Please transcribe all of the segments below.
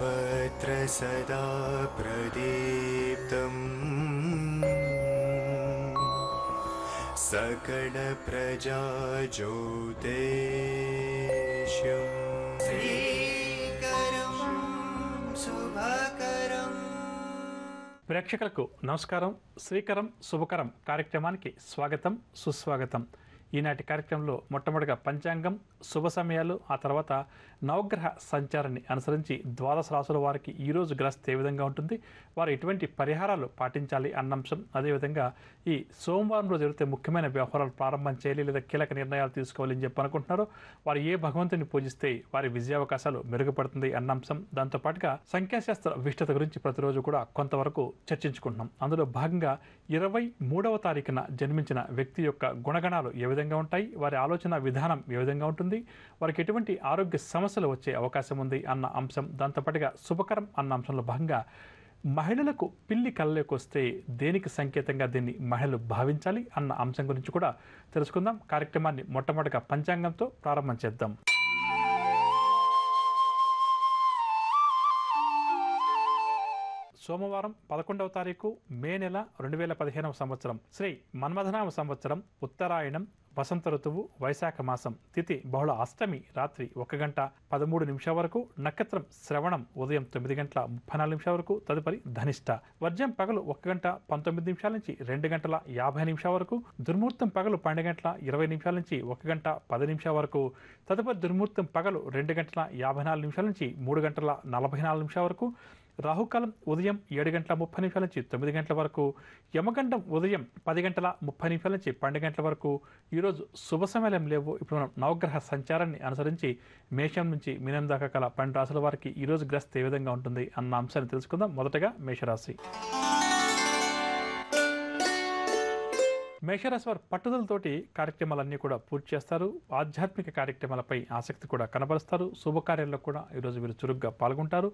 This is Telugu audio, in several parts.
सर्वत्र सदा प्रदीप्तम् सकल प्रजाज्योतिष्यम् श्रीकरं शुभकरम्. ప్రేక్షకులకు నమస్కారం. శ్రీకరం శుభకరం కార్యక్రమానికి స్వాగతం, సుస్వాగతం. ఈనాటి కార్యక్రమంలో మొట్టమొదటిగా పంచాంగం, శుభ సమయాలు, ఆ తర్వాత నవగ్రహ సంచారాన్ని అనుసరించి ద్వాదశ రాశుల వారికి ఈరోజు గ్రస్తు ఏ విధంగా ఉంటుంది, వారు ఎటువంటి పరిహారాలు పాటించాలి అన్న అంశం, అదేవిధంగా ఈ సోమవారం రోజు జరిగితే ముఖ్యమైన వ్యవహారాలు ప్రారంభం చేయాలి లేదా కీలక నిర్ణయాలు తీసుకోవాలి అని చెప్పి అనుకుంటున్నారో వారు ఏ భగవంతుని పూజిస్తే వారి విజయావకాశాలు మెరుగుపడుతుంది అన్న అంశం, దాంతోపాటుగా సంఖ్యాశాస్త్ర విశిష్టత గురించి ప్రతిరోజు కూడా కొంతవరకు చర్చించుకుంటున్నాం. అందులో భాగంగా 23వ తారీఖున జన్మించిన వ్యక్తి యొక్క గుణగణాలు ఏ విధంగా ఉంటాయి, వారి ఆలోచన విధానం ఏ విధంగా ఉంటుంది, వారికి ఎటువంటి ఆరోగ్య సమస్యలు వచ్చే అవకాశం ఉంది అన్న అంశం, దాంతోపాటుగా శుభకరం అన్న అంశంలో భాగంగా మహిళలకు పిల్లి కళ్ళలోకి వస్తే దేనికి సంకేతంగా దీన్ని మహిళలు భావించాలి అన్న అంశం గురించి కూడా తెలుసుకుందాం. కార్యక్రమాన్ని మొట్టమొదటిగా పంచాంగంతో ప్రారంభం చేద్దాం. సోమవారం 11వ తారీఖు మే నెల 2015వ సంవత్సరం, శ్రీ మన్మథనామ సంవత్సరం, ఉత్తరాయణం, వసంత ఋతువు, వైశాఖ మాసం, తిథి బహుళ అష్టమి రాత్రి 1:13 వరకు, నక్షత్రం శ్రవణం ఉదయం 9:34 వరకు, తదుపరి ధనిష్ట. వర్జం పగలు 1:19 నుంచి 2:50 వరకు, దుర్ముహూర్తం పగలు 12:20 నుంచి 1:10 వరకు, తదుపరి దుర్ముహూర్తం పగలు 2:54 నుంచి 3:44 వరకు, రాహుకాలం ఉదయం 7:30 నుంచి 9 వరకు, యమగండం ఉదయం 10:30 నుంచి 12 వరకు. ఈరోజు శుభ సమయం లేవు. ఇప్పుడు మనం నవగ్రహ సంచారాన్ని అనుసరించి మేషం నుంచి మీనం దాకా గల 12 రాశుల వారికి ఈరోజు గ్రస్తు ఏ విధంగా ఉంటుంది అన్న అంశాన్ని తెలుసుకుందాం. మొదటగా మేషరాశి. మేషరాశి వారు పట్టుదలతోటి కార్యక్రమాలన్నీ కూడా పూర్తి చేస్తారు. ఆధ్యాత్మిక కార్యక్రమాలపై ఆసక్తి కూడా కనబరుస్తారు. శుభకార్యాల్లో కూడా ఈరోజు వీరు చురుగ్గా పాల్గొంటారు.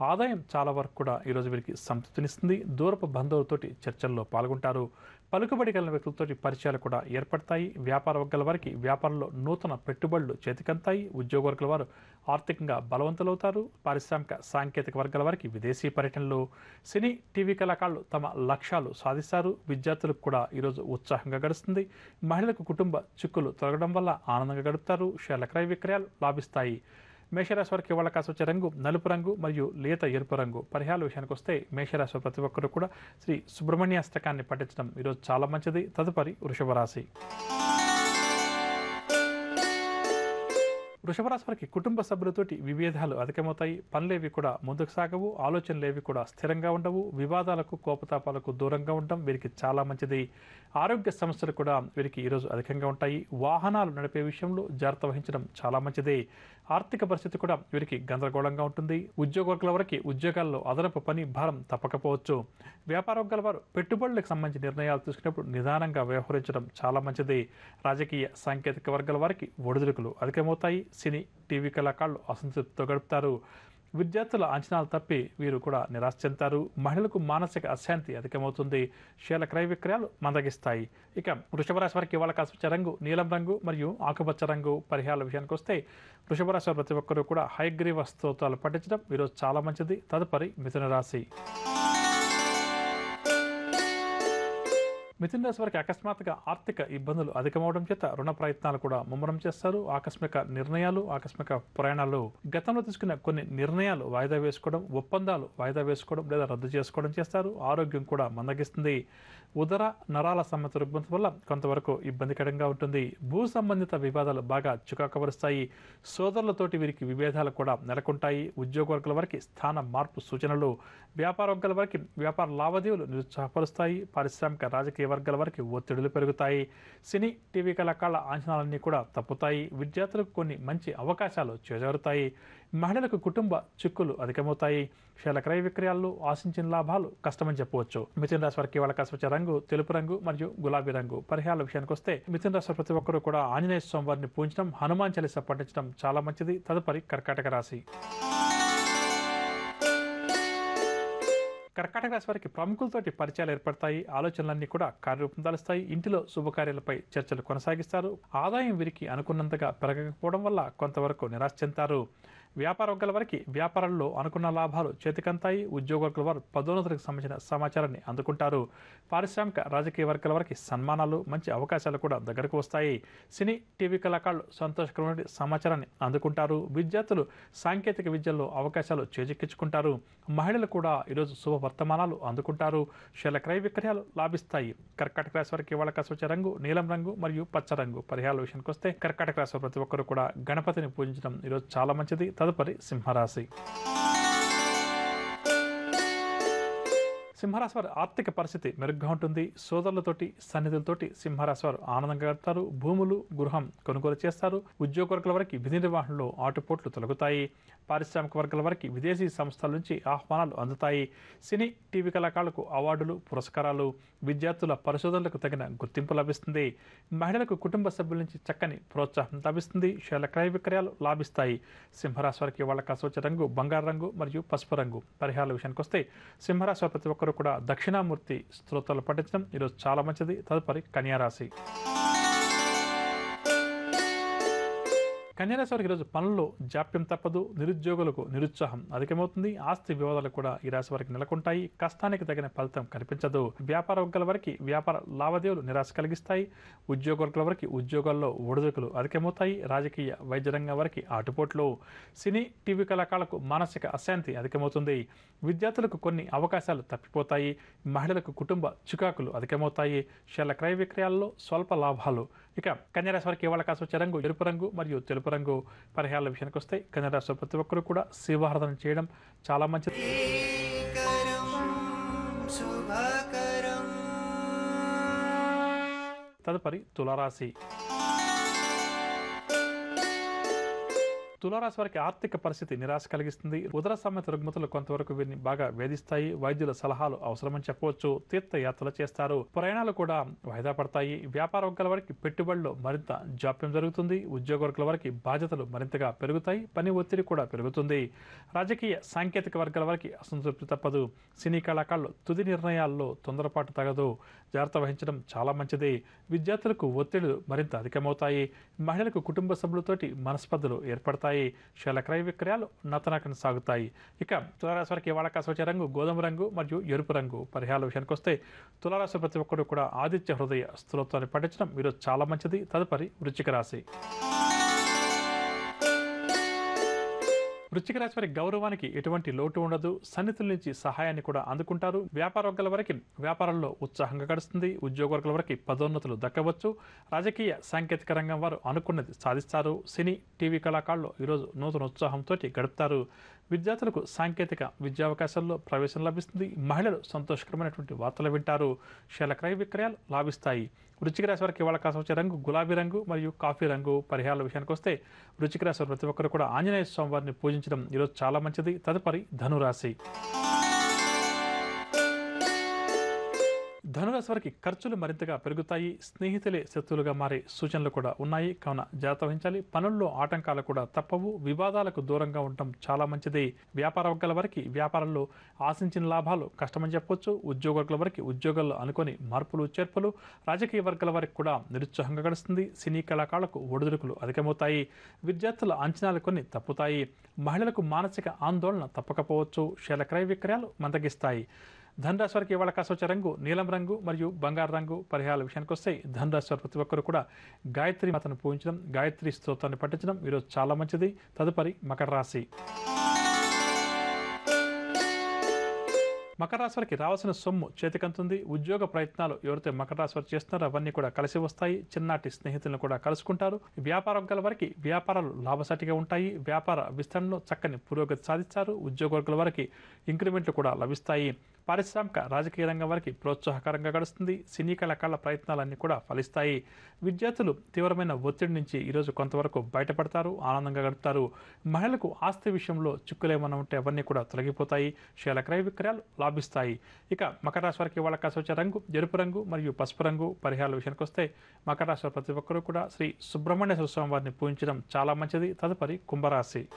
ఆదాయం చాలా వరకు కూడా ఈరోజు వీరికి సంతృప్తినిస్తుంది. దూరపు బంధువులతోటి చర్చల్లో పాల్గొంటారు. పలుకుబడి కలిగిన వ్యక్తులతోటి పరిచయాలు కూడా ఏర్పడతాయి. వ్యాపార వర్గాల వారికి వ్యాపారంలో నూతన పెట్టుబడులు చేతికంతాయి. ఉద్యోగ వర్గాల వారు ఆర్థికంగా బలవంతులవుతారు. పారిశ్రామిక సాంకేతిక వర్గాల వారికి విదేశీ పర్యటనలు. సినీ టీవీ కళాకారులు తమ లక్ష్యాలు సాధిస్తారు. విద్యార్థులకు కూడా ఈరోజు ఉత్సాహంగా గడుస్తుంది. మహిళలకు కుటుంబ చిక్కులు తొలగడం వల్ల ఆనందంగా గడుపుతారు. షేర్ల క్రయ విక్రయాలు లాభిస్తాయి. మేషరాశి వారికి ఇవాళ కాసి వచ్చే రంగు నలుపు రంగు మరియు లేత ఎరుపు రంగు. పరిహారాల విషయానికి వస్తే మేషరాశి ప్రతి ఒక్కరు కూడా శ్రీ సుబ్రహ్మణ్య అష్టకాన్ని పఠించడం ఈరోజు చాలా మంచిది. తదుపరి వృషభ రాశి. వృషభ రాశి వారికి కుటుంబ సభ్యులతోటి విభేదాలు అధికమవుతాయి. పనులేవి కూడా ముందుకు సాగవు. ఆలోచనలేవి కూడా స్థిరంగా ఉండవు. వివాదాలకు కోపతాపాలకు దూరంగా ఉండడం వీరికి చాలా మంచిది. ఆరోగ్య సమస్యలు కూడా వీరికి ఈరోజు అధికంగా ఉంటాయి. వాహనాలు నడిపే విషయంలో జాగ్రత్త వహించడం చాలా మంచిది. ఆర్థిక పరిస్థితి కూడా వీరికి గందరగోళంగా ఉంటుంది. ఉద్యోగ వర్గాల వారికి ఉద్యోగాల్లో అదనపు పని భారం తప్పకపోవచ్చు. వ్యాపార వర్గాల వారు పెట్టుబడులకు సంబంధించి నిర్ణయాలు తీసుకున్నప్పుడు నిదానంగా వ్యవహరించడం చాలా మంచిది. రాజకీయ సాంకేతిక వర్గాల వారికి ఒడిదుడుకులు అధికమవుతాయి. సినీ టీవీ కళాకారులు అసంతృప్తితో గడుపుతారు. విద్యార్థుల అంచనాలు తప్పి వీరు కూడా నిరాశ చెందుతారు. మహిళలకు మానసిక అశాంతి అధికమవుతుంది. షేర్ల క్రయ విక్రయాలు మందగిస్తాయి. ఇక వృషభ రాశి వారికి ఇవాళ కాసి వచ్చే రంగు నీలం రంగు మరియు ఆకుపచ్చ రంగు. పరిహారాల విషయానికి వస్తే వృషభ రాశి ప్రతి ఒక్కరూ కూడా హయగ్రీవ స్తోత్రాలు పఠించడం ఈరోజు చాలా మంచిది. తదుపరి మిథున రాశి. మిథున రాశి వారికి అకస్మాత్తుగా ఆర్థిక ఇబ్బందులు అధికమవడం చేత రుణ ప్రయత్నాలు కూడా ముమ్మరం చేస్తారు. ఆకస్మిక నిర్ణయాలు, ఆకస్మిక ప్రయాణాలు, గతంలో తీసుకున్న కొన్ని నిర్ణయాలు వాయిదా వేసుకోవడం, ఒప్పందాలు వాయిదా వేసుకోవడం లేదా రద్దు చేసుకోవడం చేస్తారు. ఆరోగ్యం కూడా మందగిస్తుంది. ఉదర నరాల సంబంధిత రుగ్మత వల్ల కొంతవరకు ఇబ్బందికరంగా ఉంటుంది. భూ సంబంధిత వివాదాలు బాగా చికాకవరుస్తాయి. సోదరులతోటి వీరికి విభేదాలు కూడా నెలకొంటాయి. ఉద్యోగ వర్గాల వారికి స్థాన మార్పు సూచనలు. వ్యాపార వర్గాల వారికి వ్యాపార లావాదేవీలు నిరుత్సాహపరుస్తాయి. పారిశ్రామిక రాజకీయ వర్గాల వారికి ఒత్తిడులు పెరుగుతాయి. సినీ టీవీ కళాకారుల అంచనాలన్నీ కూడా తప్పుతాయి. విద్యార్థులకు కొన్ని మంచి అవకాశాలు చేజారుతాయి. మహిళలకు కుటుంబ చిక్కులు అధికమవుతాయి. షేర్ల క్రయ విక్రయాల్లో ఆశించిన లాభాలు కష్టమని చెప్పవచ్చు. మిథున రాశి వారికి ఇవాళ కాసి వచ్చే రంగు తెలుపు రంగు మరియు గులాబీ రంగు. పరిహారాల విషయానికి వస్తే మిథున రాశి ప్రతి ఒక్కరూ కూడా ఆంజనేయ స్వామి వారిని పూజించడం, హనుమాన్ చాలీసా పఠించడం చాలా మంచిది. తదుపరి కర్కాటక రాశి. కర్కాటక రాశి వారికి ప్రముఖులతోటి పరిచయాలు ఏర్పడతాయి. ఆలోచనలన్నీ కూడా కార్యరూపం దాలుస్తాయి. ఇంటిలో శుభకార్యాలపై చర్చలు కొనసాగిస్తారు. ఆదాయం వీరికి అనుకున్నంతగా పెరగకపోవడం వల్ల కొంతవరకు నిరాశ చెందుతారు. వ్యాపార వర్గాల వారికి వ్యాపారంలో అనుకున్న లాభాలు చేతికంతాయి. ఉద్యోగ వర్గాల వారు పదోన్నతులకు సంబంధించిన సమాచారాన్ని అందుకుంటారు. పారిశ్రామిక రాజకీయ వర్గాల వారికి సన్మానాలు, మంచి అవకాశాలు కూడా దగ్గరకు వస్తాయి. సినీ టీవీ కళాకారులు సంతోషకరమైన సమాచారాన్ని అందుకుంటారు. విద్యార్థులు సాంకేతిక విద్యల్లో అవకాశాలు చేజిక్కించుకుంటారు. మహిళలు కూడా ఈరోజు శుభ వర్తమానాలు అందుకుంటారు. షేర్ల క్రయ విక్రయాలు లాభిస్తాయి. కర్కాటక రాశి వారికి ఇవాళ కలిసి వచ్చే రంగు నీలం రంగు మరియు పచ్చ రంగు. పరిహారాల విషయానికి వస్తే కర్కాటక రాశి వారు ప్రతి ఒక్కరు కూడా గణపతిని పూజించడం ఈరోజు చాలా మంచిది. తదుపరి సింహరాశి. సింహరాశి వారి ఆర్థిక పరిస్థితి మెరుగ్గా ఉంటుంది. సోదరులతోటి సన్నిధులతోటి సింహరాశి వారు ఆనందంగా గడుపుతారు. భూములు, గృహం కొనుగోలు చేస్తారు. ఉద్యోగ వర్గాల వారికి విధి నిర్వహణలో ఆటుపోట్లు తొలగుతాయి. పారిశ్రామిక వర్గాల వారికి విదేశీ సంస్థల నుంచి ఆహ్వానాలు అందుతాయి. సినీ టీవీ కళాకారులకు అవార్డులు, పురస్కారాలు, విద్యార్థుల పరిశోధనలకు తగిన గుర్తింపు లభిస్తుంది. మహిళలకు కుటుంబ సభ్యుల నుంచి చక్కని ప్రోత్సాహం లభిస్తుంది. షేర్ల క్రయ విక్రయాలు లాభిస్తాయి. సింహరాశి వారికి వాళ్ళ కలిసి వచ్చే రంగు బంగారు రంగు మరియు పసుపు రంగు. పరిహారాల విషయానికి వస్తే సింహరాశి వారు ప్రతి ఒక్కరు కూడా దక్షిణామూర్తి స్తోత్రాలు పఠించడం ఈరోజు చాలా మంచిది. తదుపరి కన్యారాశి. కన్యారాశి వారికి ఈరోజు పనుల్లో జాప్యం తప్పదు. నిరుద్యోగులకు నిరుత్సాహం అధికమవుతుంది. ఆస్తి వివాదాలు కూడా ఈ రాశి వారికి నెలకొంటాయి. కష్టానికి తగిన ఫలితం కనిపించదు. వ్యాపార వర్గాల వారికి వ్యాపార లావాదేవీలు నిరాశ కలిగిస్తాయి. ఉద్యోగ వర్గాల వారికి ఉద్యోగాల్లో ఒడిదుడుకులు అధికమవుతాయి. రాజకీయ వైద్య రంగం వారికి ఆటుపోట్లు. సినీ టీవీ కళాకారులకు మానసిక అశాంతి అధికమవుతుంది. విద్యార్థులకు కొన్ని అవకాశాలు తప్పిపోతాయి. మహిళలకు కుటుంబ చికాకులు అధికమవుతాయి. షేర్ల క్రయ విక్రయాల్లో స్వల్ప లాభాలు. ఇక కన్యారాశి వారికి ఇవాళ కాసి వచ్చే రంగు ఎరుపు రంగు మరియు తెలుపు రంగు. పరిహారాల విషయానికి వస్తే కన్యారాశి ప్రతి ఒక్కరు కూడా శివారాధన చేయడం చాలా మంచిది. తదుపరి తులారాశి. తులారాశి వారికి ఆర్థిక పరిస్థితి నిరాశ కలిగిస్తుంది. ఉదర సంబంధిత రుగ్మతలు కొంతవరకు వీరిని బాగా వేధిస్తాయి. వైద్యుల సలహాలు అవసరమని చెప్పవచ్చు. తీర్థయాత్రలు చేస్తారు. ప్రయాణాలు కూడా వాయిదా పడతాయి. వ్యాపార వర్గాల వారికి పెట్టుబడిలో మరింత జాప్యం జరుగుతుంది. ఉద్యోగ వర్గాల వారికి బాధ్యతలు మరింతగా పెరుగుతాయి. పని ఒత్తిడి కూడా పెరుగుతుంది. రాజకీయ సాంకేతిక వర్గాల వారికి అసంతృప్తి తప్పదు. సినీ కళాకారులు తుది నిర్ణయాల్లో తొందరపాటు తగదు. జాగ్రత్త వహించడం చాలా మంచిది. విద్యార్థులకు ఒత్తిళ్లు మరింత అధికమవుతాయి. మహిళలకు కుటుంబ సభ్యులతోటి మనస్పర్ధలు ఏర్పడతాయి. షేర్ల క్రయ విక్రయాలు నతనకన సాగుతాయి. ఇక తులారాశి వారికి ఇవాళ కాసి వచ్చే రంగు గోధుమ రంగు మరియు ఎరుపు రంగు. పరిహారాల విషయానికి వస్తే తులారాశి ప్రతి ఒక్కరు కూడా ఆదిత్య హృదయ స్తోత్రాన్ని పఠించడం ఈరోజు చాలా మంచిది. తదుపరి వృశ్చిక రాశి. వృశ్చిక రాశి వారి గౌరవానికి ఎటువంటి లోటు ఉండదు. సన్నిధుల నుంచి సహాయాన్ని కూడా అందుకుంటారు. వ్యాపార వర్గాల వారికి వ్యాపారంలో ఉత్సాహంగా గడుస్తుంది. ఉద్యోగ వర్గాల వారికి పదోన్నతులు దక్కవచ్చు. రాజకీయ సాంకేతిక రంగం వారు అనుకున్నది సాధిస్తారు. సినీ టీవీ కళాకారులు ఈరోజు నూతన ఉత్సాహంతో గడుపుతారు. విద్యార్థులకు సాంకేతిక విద్యావకాశాల్లో ప్రవేశం లభిస్తుంది. మహిళలు సంతోషకరమైనటువంటి వార్తలు వింటారు. షేర్ల క్రయ విక్రయాలు లాభిస్తాయి. వృశ్చిక రాశి వారికి ఇవాళ కాసి వచ్చే రంగు గులాబీ రంగు మరియు కాఫీ రంగు. పరిహారాల విషయానికి వస్తే వృశ్చిక రాశి వారు ప్రతి ఒక్కరు కూడా ఆంజనేయ స్వామి వారిని పూజించడం ఈరోజు చాలా మంచిది. తదుపరి ధనురాశి. ధనురాశి వారికి ఖర్చులు మరింతగా పెరుగుతాయి. స్నేహితులే శత్రువులుగా మారే సూచనలు కూడా ఉన్నాయి. కావున జాగ్రత్త వహించాలి. పనుల్లో ఆటంకాలు కూడా తప్పవు. వివాదాలకు దూరంగా ఉండటం చాలా మంచిది. వ్యాపార వర్గాల వారికి వ్యాపారంలో ఆశించిన లాభాలు కష్టమని చెప్పొచ్చు. ఉద్యోగ వర్గాల వారికి ఉద్యోగాల్లో అనుకొని మార్పులు చేర్పులు. రాజకీయ వర్గాల వారికి కూడా నిరుత్సాహంగా గడుస్తుంది. సినీ కళాకారులకు ఒడిదుడుకులు అధికమవుతాయి. విద్యార్థుల అంచనాలు కొన్ని తప్పుతాయి. మహిళలకు మానసిక ఆందోళన తప్పకపోవచ్చు. షేర్ల క్రయ విక్రయాలు మందగిస్తాయి. ధనురాశి వారికి ఇవాళ కాసి వచ్చే రంగు నీలం రంగు మరియు బంగారు రంగు. పరిహారాల విషయానికి వస్తే ధనురాశి వారు ప్రతి ఒక్కరు కూడా గాయత్రి మాతను పూజించడం, గాయత్రి స్తోత్రాన్ని పఠించడం ఈరోజు చాలా మంచిది. తదుపరి మకర రాశి. మకర రాశి వారికి రావాల్సిన సొమ్ము చేతికంతుంది. ఉద్యోగ ప్రయత్నాలు ఎవరైతే మకర రాశి వారు చేస్తున్నారో అవన్నీ కూడా కలిసి వస్తాయి. చిన్ననాటి స్నేహితులను కూడా కలుసుకుంటారు. వ్యాపార వర్గాల వారికి వ్యాపారాలు లాభసాటిగా ఉంటాయి. వ్యాపార విస్తరణలో చక్కని పురోగతి సాధిస్తారు. ఉద్యోగ వర్గాల వారికి ఇంక్రిమెంట్లు కూడా లభిస్తాయి. పారిశ్రామిక రాజకీయ రంగం వారికి ప్రోత్సాహకరంగా గడుస్తుంది. సినీ కళాకారుల ప్రయత్నాలన్నీ కూడా ఫలిస్తాయి. విద్యార్థులు తీవ్రమైన ఒత్తిడి నుంచి ఈరోజు కొంతవరకు బయటపడతారు. ఆనందంగా గడుపుతారు. మహిళలకు ఆస్తి విషయంలో చిక్కులేమన్నా ఉంటే అవన్నీ కూడా తొలగిపోతాయి. షేర్ల క్రయ విక్రయాలు లాభిస్తాయి. ఇక మకర రాశి వారికి ఇవాళ కాసి వచ్చే రంగు ఎరుపు రంగు మరియు పసుపు రంగు. పరిహారాల విషయానికి వస్తే మకర రాశి వారు ప్రతి ఒక్కరూ కూడా శ్రీ సుబ్రహ్మణ్యేశ్వర స్వామి వారిని పూజించడం చాలా మంచిది. తదుపరి కుంభరాశి.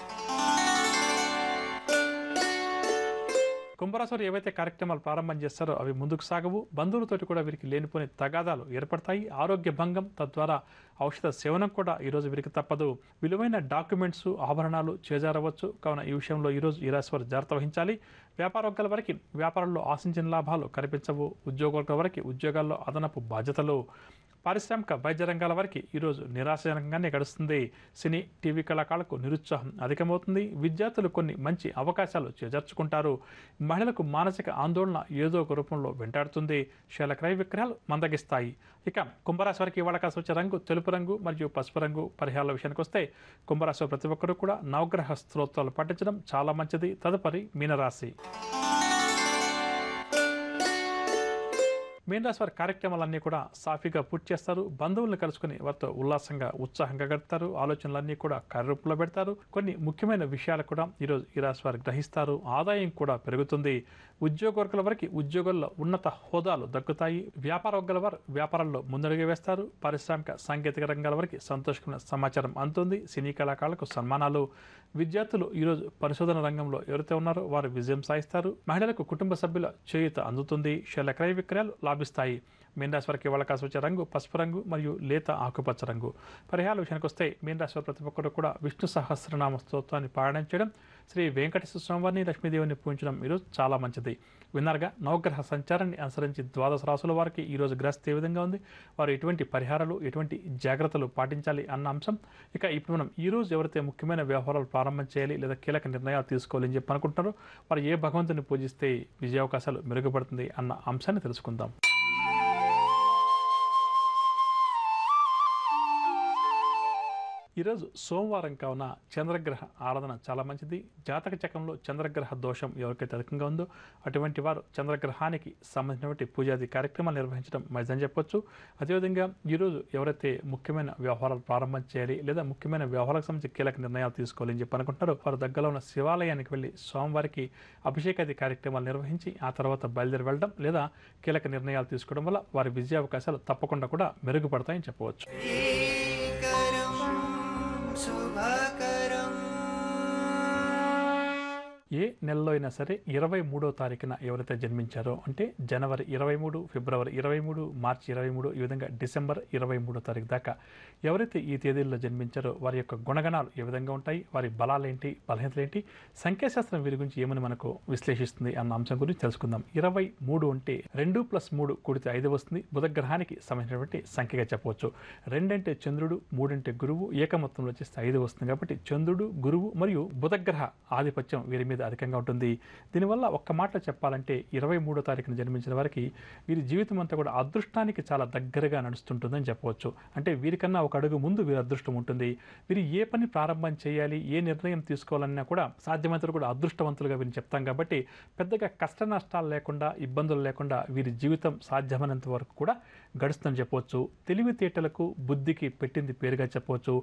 కుంభరాశి వారు ఏవైతే కార్యక్రమాలు ప్రారంభం చేస్తారో అవి ముందుకు సాగవు. బంధువులతోటి కూడా వీరికి లేనిపోని తగాదాలు ఏర్పడతాయి. ఆరోగ్య భంగం, తద్వారా ఔషధ సేవనం కూడా ఈరోజు వీరికి తప్పదు. విలువైన డాక్యుమెంట్స్, ఆభరణాలు చేజారవచ్చు. కావున ఈ విషయంలో ఈరోజు ఈ రాశి వారు జాగ్రత్త వహించాలి. వ్యాపారవర్గాల వారికి వ్యాపారంలో ఆశించిన లాభాలు కనిపించవు. ఉద్యోగవర్గాల వారికి ఉద్యోగాల్లో అదనపు బాధ్యతలు. పారిశ్రామిక వైద్య రంగాల వారికి ఈరోజు నిరాశజనకంగానే గడుస్తుంది. సినీ, టీవీ కళాకారులకు నిరుత్సాహం అధికమవుతుంది. విద్యార్థులు కొన్ని మంచి అవకాశాలు చేజార్చుకుంటారు. మహిళలకు మానసిక ఆందోళన ఏదో ఒక రూపంలో వెంటాడుతుంది. శైల క్రయ విక్రయాలు మందగిస్తాయి. ఇక కుంభరాశి వారికి ఇవాళ కలిసి వచ్చే రంగు తెలుపు రంగు మరియు పసుపు రంగు. పరిహారాల విషయానికి వస్తే కుంభరాశి ప్రతి ఒక్కరూ కూడా నవగ్రహ స్తోత్రాలు పఠించడం చాలా మంచిది. తదుపరి మీనరాశి. మీనరాశి వారి కార్యక్రమాలన్నీ కూడా సాఫీగా పూర్తి చేస్తారు. బంధువులను కలుసుకుని వారితో ఉల్లాసంగా, ఉత్సాహంగా గడుపుతారు. ఆలోచనలన్నీ కూడా కార్యరూపంలో పెడతారు. కొన్ని ముఖ్యమైన విషయాలు కూడా ఈరోజు ఈ రాశి వారు గ్రహిస్తారు. ఆదాయం కూడా పెరుగుతుంది. ఉద్యోగవర్గాల వారికి ఉద్యోగాల్లో ఉన్నత హోదాలు దక్కుతాయి. వ్యాపార వర్గాల వారు వ్యాపారాల్లో ముందడుగు వేస్తారు. పారిశ్రామిక సాంకేతిక రంగాల వారికి సంతోషకరమైన సమాచారం అందుతుంది. సినీ కళాకారులకు సన్మానాలు. విద్యార్థులు ఈరోజు పరిశోధన రంగంలో ఎవరైతే ఉన్నారో వారు విజయం సాధిస్తారు. మహిళలకు కుటుంబ సభ్యుల చేయూత అందుతుంది. శైల క్రయ విక్రయాలు లాభిస్తాయి. మీనరాశి వారికి ఇవాళ కలిసి వచ్చే రంగు పసుపు రంగు మరియు లేత ఆకుపచ్చ రంగు. పరిహారాల విషయానికి వస్తే మీనరాశి వారు ప్రతి ఒక్కరు కూడా విష్ణు సహస్రనామ స్తోత్రాన్ని పారాయణం చేయడం, శ్రీ వెంకటేశ్వర స్వామివారిని, లక్ష్మీదేవిని పూజించడం ఈరోజు చాలా మంచిది. విన్నారుగా, నవగ్రహ సంచారాన్ని అనుసరించి ద్వాదశ రాశుల వారికి ఈరోజు గ్రహస్థితి ఏ విధంగా ఉంది, వారు ఎటువంటి పరిహారాలు, ఎటువంటి జాగ్రత్తలు పాటించాలి అన్న అంశం. ఇక ఇప్పుడు మనం ఈరోజు ఎవరైతే ముఖ్యమైన వ్యవహారాలు ప్రారంభం చేయాలి లేదా కీలక నిర్ణయాలు తీసుకోవాలని చెప్పి అనుకుంటున్నారో వారు ఏ భగవంతుని పూజిస్తే విజయావకాశాలు మెరుగుపడుతుంది అన్న అంశాన్ని తెలుసుకుందాం. ఈరోజు సోమవారం కావున చంద్రగ్రహ ఆరాధన చాలా మంచిది. జాతక చక్రంలో చంద్రగ్రహ దోషం ఎవరికైతే అధికంగా ఉందో అటువంటి వారు చంద్రగ్రహానికి సంబంధించినటువంటి పూజాది కార్యక్రమాలు నిర్వహించడం మంచిదని చెప్పొచ్చు. అదేవిధంగా ఈరోజు ఎవరైతే ముఖ్యమైన వ్యవహారాలు ప్రారంభం చేయాలి లేదా ముఖ్యమైన వ్యవహారాలకు సంబంధించి కీలక నిర్ణయాలు తీసుకోవాలని చెప్పి అనుకుంటారో వారు దగ్గరలో ఉన్న శివాలయానికి వెళ్ళి స్వామివారికి అభిషేకాది కార్యక్రమాలు నిర్వహించి ఆ తర్వాత బయలుదేరి వెళ్ళడం లేదా కీలక నిర్ణయాలు తీసుకోవడం వల్ల వారి విజయావకాశాలు తప్పకుండా కూడా మెరుగుపడతాయని చెప్పవచ్చు. ఏ నెలలో అయినా సరే 23వ తారీఖున ఎవరైతే జన్మించారో అంటే జనవరి 23, ఫిబ్రవరి 23, మార్చి 23, ఈ విధంగా డిసెంబర్ 23వ తారీఖు దాకా ఎవరైతే ఈ తేదీల్లో జన్మించారో వారి యొక్క గుణగణాలు ఏ విధంగా ఉంటాయి, వారి బలాలేంటి, బలహీనతలేంటి, సంఖ్యాశాస్త్రం వీరి గురించి ఏమని మనకు విశ్లేషిస్తుంది అన్న అంశం గురించి తెలుసుకుందాం. 23 అంటే 2 + 3 కూడితే 5 వస్తుంది. బుధగ్రహానికి సంబంధించినటువంటి సంఖ్యగా చెప్పవచ్చు. 2 అంటే చంద్రుడు, 3 అంటే గురువు, ఏకమొత్తంలో వచ్చేస్తే 5 వస్తుంది. కాబట్టి చంద్రుడు, గురువు మరియు బుధగ్రహ ఆధిపత్యం వీరి మీద అధికంగా ఉంటుంది. దీనివల్ల ఒక్క మాట చెప్పాలంటే 23వ తారీఖున జన్మించిన వారికి వీరి జీవితం అంతా కూడా అదృష్టానికి చాలా దగ్గరగా నడుస్తుంటుందని చెప్పవచ్చు. అంటే వీరికన్నా ఒక అడుగు ముందు వీరి అదృష్టం ఉంటుంది. వీరు ఏ పని ప్రారంభం చేయాలి, ఏ నిర్ణయం తీసుకోవాలన్నా కూడా సాధ్యమైనంత కూడా అదృష్టవంతులుగా వీరిని చెప్తాం. కాబట్టి పెద్దగా కష్ట నష్టాలు లేకుండా, ఇబ్బందులు లేకుండా వీరి జీవితం సాధ్యమైనంత వరకు కూడా గడుస్తుందని చెప్పవచ్చు. తెలివితేటలకు, బుద్ధికి పెట్టింది పేరుగా చెప్పవచ్చు.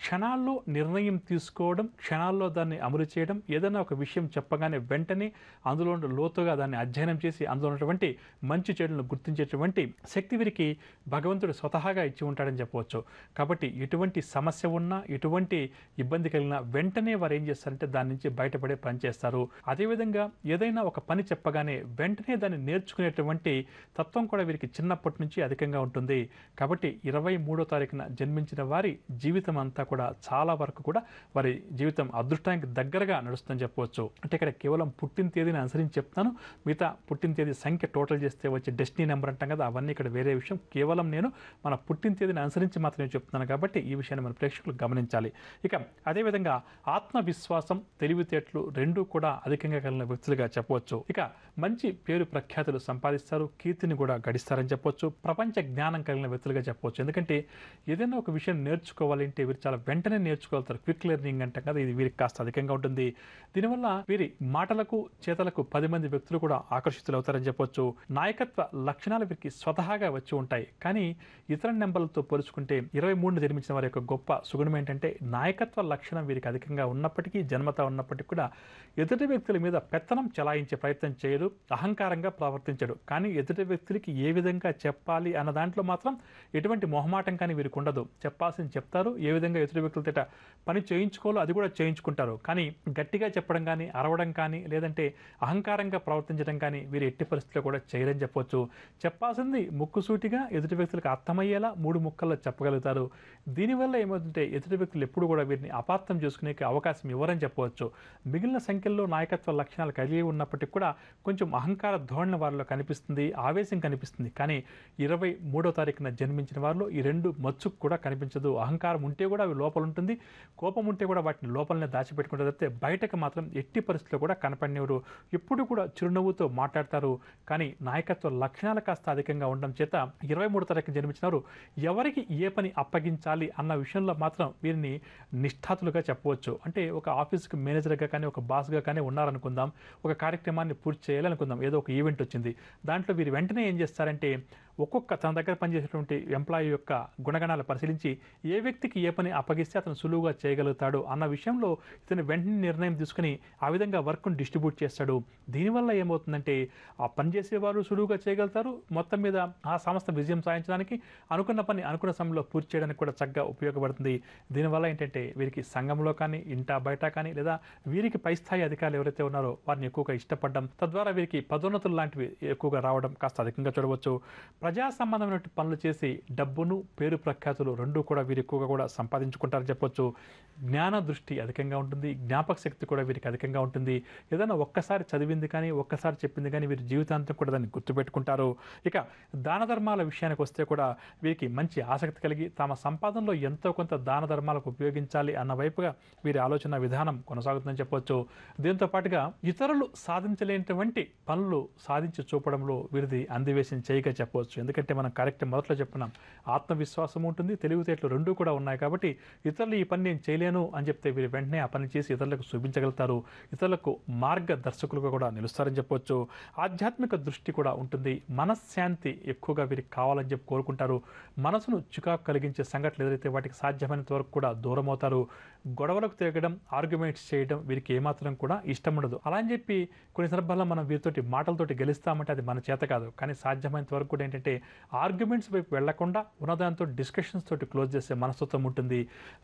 క్షణాల్లో నిర్ణయం తీసుకోవడం, క్షణాల్లో దాన్ని అమలు చేయడం, ఏదైనా ఒక విషయం చెప్పగానే వెంటనే అందులో లోతుగా దాన్ని అధ్యయనం చేసి అందులో ఉన్నటువంటి మంచి చెడులను గుర్తించేటువంటి శక్తి వీరికి భగవంతుడు స్వతహాగా ఇచ్చి ఉంటాడని చెప్పవచ్చు. కాబట్టి ఎటువంటి సమస్య ఉన్నా, ఎటువంటి ఇబ్బంది కలిగినా వెంటనే వారు ఏం చేస్తారంటే దాని నుంచి బయటపడే పని చేస్తారు. అదేవిధంగా ఏదైనా ఒక పని చెప్పగానే వెంటనే దాన్ని నేర్చుకునేటువంటి తత్వం కూడా వీరికి చిన్నప్పటి నుంచి అధికంగా ఉంటుంది. కాబట్టి 23వ తారీఖున జన్మించిన వారి జీవితం అంతా కూడా చాలా వరకు కూడా వారి జీవితం అదృష్టానికి దగ్గరగా నడుస్తుందని చెప్పవచ్చు. అంటే ఇక్కడ కేవలం పుట్టిన తేదీని అనుసరించి చెప్తాను. మిగతా పుట్టిన తేదీ సంఖ్య టోటల్ చేస్తే వచ్చే డెస్టినీ నెంబర్ అంటాం కదా, అవన్నీ ఇక్కడ వేరే విషయం. కేవలం నేను మన పుట్టిన తేదీని అనుసరించి మాత్రమే చెప్తున్నాను. కాబట్టి ఈ విషయాన్ని మన ప్రేక్షకులు గమనించాలి. ఇక అదేవిధంగా ఆత్మవిశ్వాసం, తెలివితేటలు రెండూ కూడా అధికంగా కలిగిన వ్యక్తులుగా చెప్పవచ్చు. ఇక మంచి పేరు ప్రఖ్యాతులు సంపాదిస్తారు, కీర్తిని కూడా గడిస్తారని చెప్పవచ్చు. ప్రపంచ జ్ఞానం కలిగిన వ్యక్తులుగా చెప్పవచ్చు. ఎందుకంటే ఏదైనా ఒక విషయం నేర్చుకోవాలంటే వీరు చాలా వెంటనే నేర్చుకోగలుగుతారు. క్విక్ లెర్నింగ్ అంటాం కదా, ఇది వీరికి కాస్త అధికంగా ఉంటుంది. దీనివల్ల వీరి మాటలకు, చేతలకు 10 మంది వ్యక్తులు కూడా ఆకర్షితులవుతారని చెప్పవచ్చు. నాయకత్వ లక్షణాలు వీరికి స్వతహాగా వచ్చి ఉంటాయి. కానీ ఇతర నెంబర్లతో పోల్చుకుంటే 23ని జన్మించిన వారి యొక్క గొప్ప సుగుణం ఏంటంటే నాయకత్వ లక్షణం వీరికి అధికంగా ఉన్నప్పటికీ, జన్మత ఉన్నప్పటికీ కూడా ఎదుటి వ్యక్తుల మీద పెత్తనం చెలాయించే ప్రయత్నం చేయడు, అహంకారంగా ప్రవర్తించడు. కానీ ఎదుటి వ్యక్తులకి ఏ విధంగా చెప్పాలి అన్న దాంట్లో మాత్రం ఎటువంటి మొహమాటం కానీ వీరికి ఉండదు. చెప్పాల్సింది చెప్తారు. ఏ విధంగా ఎదుటి వ్యక్తులతో పని చేయించుకోవాలో అది కూడా చేయించుకుంటారు. కానీ గట్టిగా చెప్పడం కానీ కానీ అరవడం కానీ లేదంటే అహంకారంగా ప్రవర్తించడం కానీ వీరు ఎట్టి పరిస్థితుల్లో కూడా చేయరని చెప్పొచ్చు. చెప్పాల్సింది ముక్కుసూటిగా ఎదుటి వ్యక్తులకు అర్థమయ్యేలా 3 ముక్కల్లో చెప్పగలుగుతారు. దీనివల్ల ఏమవుతుంటే ఎదుటి వ్యక్తులు ఎప్పుడు కూడా వీరిని అపార్థం చేసుకునే అవకాశం ఇవ్వరని చెప్పవచ్చు. మిగిలిన సంఖ్యల్లో నాయకత్వ లక్షణాలు కలిగి ఉన్నప్పటికీ కూడా కొంచెం అహంకార ధోరణి వారిలో కనిపిస్తుంది, ఆవేశం కనిపిస్తుంది. కానీ 23వ తారీఖున జన్మించిన వారిలో ఈ 2 మచ్చుకు కూడా కనిపించదు. అహంకారం ఉంటే కూడా అవి లోపల ఉంటుంది, కోపం ఉంటే కూడా వాటిని లోపలనే దాచిపెట్టుకుంటే తప్పితే బయటకు మాత్రం ఎట్టి పరిస్థితుల్లో కూడా కనపడినవారు. ఎప్పుడు కూడా చిరునవ్వుతో మాట్లాడతారు. కానీ నాయకత్వ లక్షణాలు కాస్త అధికంగా ఉండడం చేత 23వ తారీఖున జన్మించిన వారు ఎవరికి ఏ పని అప్పగించాలి అన్న విషయంలో మాత్రం వీరిని నిష్ఠాతులుగా చెప్పవచ్చు. అంటే ఒక ఆఫీస్కి మేనేజర్గా కానీ ఒక బాస్గా కానీ ఉన్నారనుకుందాం, ఒక కార్యక్రమాన్ని పూర్తి చేయాలనుకుందాం, ఏదో ఒక ఈవెంట్ వచ్చింది. దాంట్లో వీరు వెంటనే ఏం చేస్తారంటే ఒక్కొక్క తన దగ్గర పనిచేసేటువంటి ఎంప్లాయీ యొక్క గుణగణాలు పరిశీలించి ఏ వ్యక్తికి ఏ పని అప్పగిస్తే అతను సులువుగా చేయగలుగుతాడు అన్న విషయంలో ఇతను వెంటనే నిర్ణయం తీసుకుని ఆ విధంగా వర్క్ను డిస్ట్రిబ్యూట్ చేస్తాడు. దీనివల్ల ఏమవుతుందంటే ఆ పనిచేసేవారు సులువుగా చేయగలుగుతారు. మొత్తం మీద ఆ సంస్థ విజయం సాధించడానికి అనుకున్న పని అనుకున్న సమయంలో పూర్తి చేయడానికి కూడా చక్కగా ఉపయోగపడుతుంది. దీనివల్ల ఏంటంటే వీరికి సంఘంలో కానీ ఇంటా బయట కానీ లేదా వీరికి పై స్థాయి అధికారులు ఎవరైతే ఉన్నారో వారిని ఎక్కువగా ఇష్టపడడం, తద్వారా వీరికి పదోన్నతులు లాంటివి ఎక్కువగా రావడం కాస్త అధికంగా చూడవచ్చు. ప్రజా సంబంధమైన పనులు చేసి డబ్బును పేరు ప్రఖ్యాతులు రెండూ కూడా వీరు ఎక్కువగా కూడా సంపాదించుకుంటారని చెప్పొచ్చు. జ్ఞాన దృష్టి అధికంగా ఉంటుంది, జ్ఞాపక శక్తి కూడా వీరికి అధికంగా ఉంటుంది. ఏదైనా ఒక్కసారి చదివింది కానీ ఒక్కసారి చెప్పింది కానీ వీరి జీవితాంతం కూడా దాన్ని గుర్తుపెట్టుకుంటారు. ఇక దాన ధర్మాల విషయానికి వస్తే కూడా వీరికి మంచి ఆసక్తి కలిగి తమ సంపాదనలో ఎంతో కొంత దాన ధర్మాలకు ఉపయోగించాలి అన్న వైపుగా వీరి ఆలోచన విధానం కొనసాగుతుందని చెప్పొచ్చు. దీంతో పాటుగా ఇతరులు సాధించలేనటువంటి పనులు సాధించి చూపడంలో వీరిది అందివేసిన చేయగా చెప్పవచ్చు. ఎందుకంటే మనం కరెక్ట్ మొదట్లో చెప్పుకున్నాం, ఆత్మవిశ్వాసం ఉంటుంది, తెలివితేటలు రెండూ కూడా ఉన్నాయి. కాబట్టి ఇతరులు ఈ పని నేను చేయలేను అని చెప్తే వీరు వెంటనే ఆ పని చేసి ఇతరులకు చూపించగలుగుతారు. ఇతరులకు మార్గదర్శకులుగా కూడా నిలుస్తారని చెప్పవచ్చు. ఆధ్యాత్మిక దృష్టి కూడా ఉంటుంది. మనశ్శాంతి ఎక్కువగా వీరికి కావాలని చెప్పి కోరుకుంటారు. మనసును చికాకు కలిగించే సంఘటనలు ఎదురైతే వాటికి సాధ్యమైనంత వరకు కూడా దూరం అవుతారు. గొడవలకు తిరగడం, ఆర్గ్యుమెంట్స్ చేయడం వీరికి ఏమాత్రం కూడా ఇష్టం ఉండదు. అలా అని చెప్పి కొన్ని సందర్భాల్లో మనం వీరితోటి మాటలతోటి గెలుస్తామంటే అది మన చేత కాదు. కానీ సాధ్యమైనంత వరకు కూడా ఏంటంటే ఆర్గ్యుమెంట్స్ వైపు వెళ్లకుండా ఉన్నదాంతో డిస్కషన్స్ తోటి క్లోజ్ చేసే మనస్తత్వం ఉంటుంది.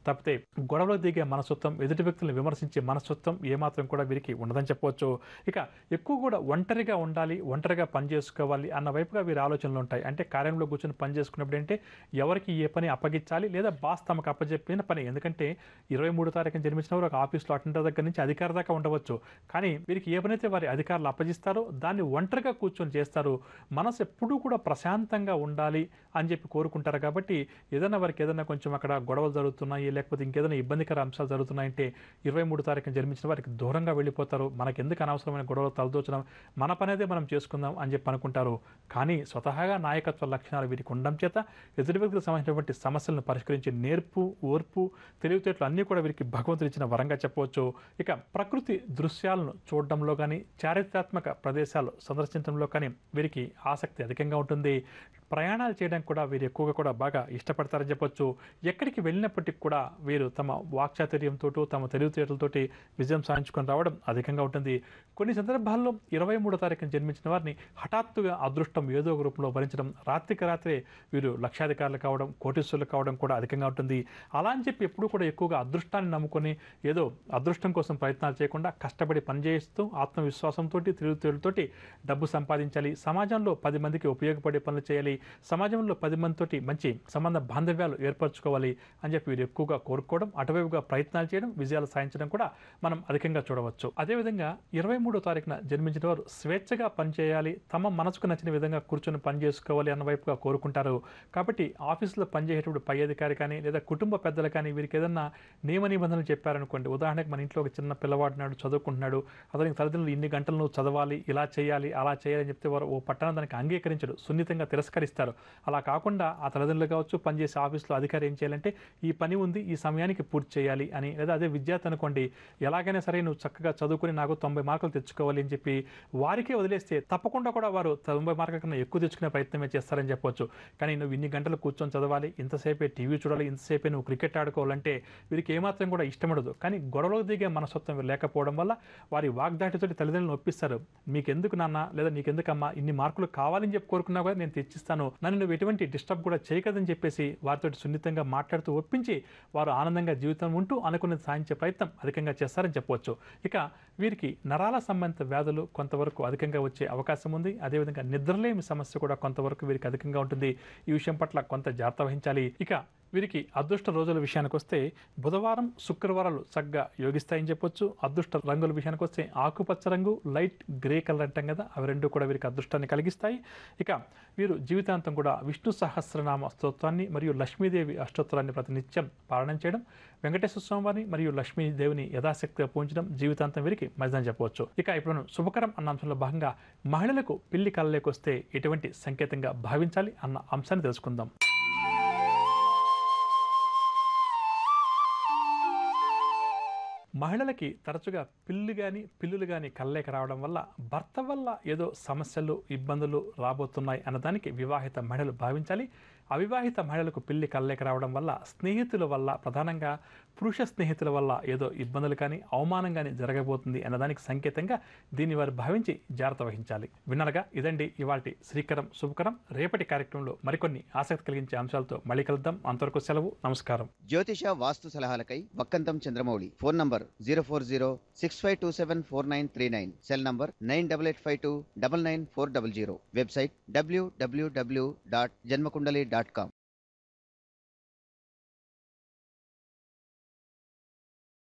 తప్పితే గొడవలు దిగే మనస్తత్వం, ఎదుటి వ్యక్తులను విమర్శించే మనస్తత్వం ఏమాత్రం కూడా వీరికి ఉండదని చెప్పవచ్చు. ఇక ఎక్కువ కూడా ఒంటరిగా ఉండాలి, ఒంటరిగా పని చేసుకోవాలి అన్న వైపుగా వీరి ఆలోచనలు ఉంటాయి. అంటే కార్యంలో కూర్చొని పని చేసుకున్నప్పుడు అంటే ఎవరికి ఏ పని అప్పగించాలి లేదా బాస్ తమకు అప్పచెప్పిన పని. ఎందుకంటే 23వ తారీఖున జన్మించిన వారు ఒక ఆఫీస్లో అటెండర్ దగ్గర నుంచి అధికారి దాకా ఉండవచ్చు. కానీ వీరికి ఏ పనైతే వారి అధికారులు అప్పగిస్తారో దాన్ని ఒంటరిగా కూర్చొని చేస్తారు. మనసు ఎప్పుడూ కూడా ప్రశాంతంగా ఉండాలి అని చెప్పి కోరుకుంటారు. కాబట్టి ఏదైనా వారికి ఏదైనా కొంచెం అక్కడ గొడవలు జరుగుతున్నాయి లేకపోతే ఇంకేదైనా ఇబ్బందికర అంశాలు జరుగుతున్నాయంటే 23వ తారీఖున జన్మించిన వారికి దూరంగా వెళ్ళిపోతారు. మనకెందుకు అనవసరమైన గొడవలు తలదోచడం, మన పనేదే మనం చేసుకుందాం అని చెప్పి అనుకుంటారు. కానీ స్వతహాగా నాయకత్వ లక్షణాలు వీరికి ఉండడం చేత ఎదుటి వ్యక్తులకు సంబంధించినటువంటి సమస్యలను పరిష్కరించే నేర్పు, ఓర్పు, తెలివితేటలు అన్నీ కూడా వీరికి భగవంతుడు ఇచ్చిన వరంగా చెప్పవచ్చు. ఇక ప్రకృతి దృశ్యాలను చూడడంలో కానీ చారిత్రాత్మక ప్రదేశాలు సందర్శించడంలో కానీ వీరికి ఆసక్తి అధికంగా ఉంటుంది. ప్రయాణాలు చేయడానికి కూడా వీరు ఎక్కువగా కూడా బాగా ఇష్టపడతారని చెప్పొచ్చు. ఎక్కడికి వెళ్ళినప్పటికీ కూడా వీరు తమ వాక్చాతుర్యంతో తమ తెలివితేటలతోటి విజయం సాధించుకొని రావడం అధికంగా ఉంటుంది. కొన్ని సందర్భాల్లో 23వ తారీఖున జన్మించిన వారిని హఠాత్తుగా అదృష్టం ఏదో ఒక రూపంలో భరించడం, రాత్రికి రాత్రే వీరు లక్షాధికారులు కావడం, కోటీశ్వరులు కావడం కూడా అధికంగా ఉంటుంది. అలా అని చెప్పి ఎప్పుడూ కూడా ఎక్కువగా అదృష్టాన్ని నమ్ముకొని ఏదో అదృష్టం కోసం ప్రయత్నాలు చేయకుండా కష్టపడి పనిచేస్తూ ఆత్మవిశ్వాసంతో తెలివితేటలతోటి డబ్బు సంపాదించాలి, సమాజంలో 10 మందికి ఉపయోగపడే పనులు చేయాలి, సమాజంలో 10 మందితోటి మంచి సంబంధ బాంధవ్యాలు ఏర్పరచుకోవాలి అని చెప్పి వీరు ఎక్కువగా కోరుకోవడం, అటువైపుగా ప్రయత్నాలు చేయడం, విజయాలు సాధించడం కూడా మనం అధికంగా చూడవచ్చు. అదేవిధంగా 23వ తారీఖున జన్మించిన వారు స్వేచ్ఛగా పనిచేయాలి, తమ మనసుకు నచ్చిన విధంగా కూర్చొని పని చేసుకోవాలి అన్న వైపుగా కోరుకుంటారు. కాబట్టి ఆఫీసులో పనిచేసేటప్పుడు పై అధికారి కానీ లేదా కుటుంబ పెద్దలు కానీ వీరికి ఏదన్నా నియమ నిబంధనలు చెప్పారనుకోండి. ఉదాహరణకు మన ఇంట్లో ఒక చిన్న పిల్లవాడు నాడు చదువుకుంటున్నాడు, అతనికి తల్లిదండ్రులు ఇన్ని గంటలు నువ్వు చదవాలి, ఇలా చేయాలి, అలా చేయాలి అని చెప్తే వారు ఓ పట్టణం దానికి అంగీకరించడు, సున్నితంగా తిరస్కరిస్తారు. అలా కాకుండా ఆ తల్లిదండ్రులు కావచ్చు, పనిచేసే ఆఫీసులో అధికారి ఏం చేయాలంటే ఈ పని ఉంది, ఈ సమయానికి పూర్తి చేయాలి అని, లేదా అదే విద్యార్థి అనుకోండి, ఎలాగైనా సరే నువ్వు చక్కగా చదువుకుని నాకు 90 మార్కులు తెచ్చుకోవాలి అని చెప్పి వారికే వదిలేస్తే తప్పకుండా కూడా వారు 90 మార్కుల కన్నా ఎక్కువ తెచ్చుకునే ప్రయత్నమే చేస్తారని చెప్పొచ్చు. కానీ నువ్వు ఇన్ని గంటలు కూర్చొని చదవాలి, ఇంతసేపే టీవీ చూడాలి, ఇంతసేపే నువ్వు క్రికెట్ ఆడుకోవాలంటే వీరికి ఏమాత్రం కూడా ఇష్టపడదు. కానీ గొడవలకు దిగే మనస్తత్వం లేకపోవడం వల్ల వారి వాగ్దాటితో తల్లిదండ్రులను ఒప్పిస్తారు. మీకెందుకు నాన్న లేదా నీకెందుకమ్మా ఇన్ని మార్కులు కావాలని చెప్పి కోరుకున్నా కూడా నేను తెచ్చిస్తాను ఉంటాను, నన్ను నువ్వు ఎటువంటి డిస్టర్బ్ కూడా చేయకదని చెప్పేసి వారితో సున్నితంగా మాట్లాడుతూ ఒప్పించి వారు ఆనందంగా జీవితం ఉంటూ అనుకున్నది సాధించే ప్రయత్నం అధికంగా చేస్తారని చెప్పవచ్చు. ఇక వీరికి నరాల సంబంధిత వ్యాధులు కొంతవరకు అధికంగా వచ్చే అవకాశం ఉంది. అదేవిధంగా నిద్రలేమి సమస్య కూడా కొంతవరకు వీరికి అధికంగా ఉంటుంది. ఈ విషయం పట్ల కొంత జాగ్రత్త వహించాలి. ఇక వీరికి అదృష్ట రోజుల విషయానికి వస్తే బుధవారం, శుక్రవారాలు చక్కగా యోగిస్తాయని చెప్పొచ్చు. అదృష్ట రంగుల విషయానికి వస్తే ఆకుపచ్చ రంగు, లైట్ గ్రే కలర్ అంటాం కదా, అవి రెండు కూడా వీరికి అదృష్టాన్ని కలిగిస్తాయి. ఇక వీరు జీవితాంతం కూడా విష్ణు సహస్రనామ స్తోత్రాన్ని మరియు లక్ష్మీదేవి అష్టోత్తరాన్ని ప్రతినిత్యం పారాయణం చేయడం, వెంకటేశ్వర స్వామివారిని మరియు లక్ష్మీదేవిని యథాశక్తిగా పూజించడం జీవితాంతం వీరికి మంచిదని చెప్పవచ్చు. ఇక ఇప్పుడు మనం శుభకరం అన్న అంశంలో భాగంగా మహిళలకు పిల్లి కళ్ళలోకి వస్తే ఎటువంటి సంకేతంగా భావించాలి అన్న అంశాన్ని తెలుసుకుందాం. మహిళలకి తరచుగా పిల్లులు కానీ కళ్ళకి రావడం వల్ల భర్త వల్ల ఏదో సమస్యలు, ఇబ్బందులు రాబోతున్నాయి అన్నదానికి వివాహిత మహిళలు భావించాలి. అవివాహిత మహిళలకు పిల్లి కళ్ళకి రావడం వల్ల స్నేహితుల వల్ల, ప్రధానంగా పురుష స్నేహితుల వల్ల ఏదో ఇబ్బందులు కానీ అవమానం కానీ జరగబోతుంది అన్నదానికి సంకేతంగా దీన్ని వారు భావించి జాగ్రత్త వహించాలి. విన్నారుగా, ఇదండి ఇవాల్టి శ్రీకరం శుభకరం. రేపటి కార్యక్రమంలో మరికొన్ని ఆసక్తి కలిగించే అంశాలతో మళ్ళీ కలుద్దాం. అంతవరకు సెలవు, నమస్కారం. జ్యోతిష వాస్తు సలహాలకై Vakkantham Chandramouli. Phone number 04065274939. Cell number 9885299400. Website www.janmakundali.com.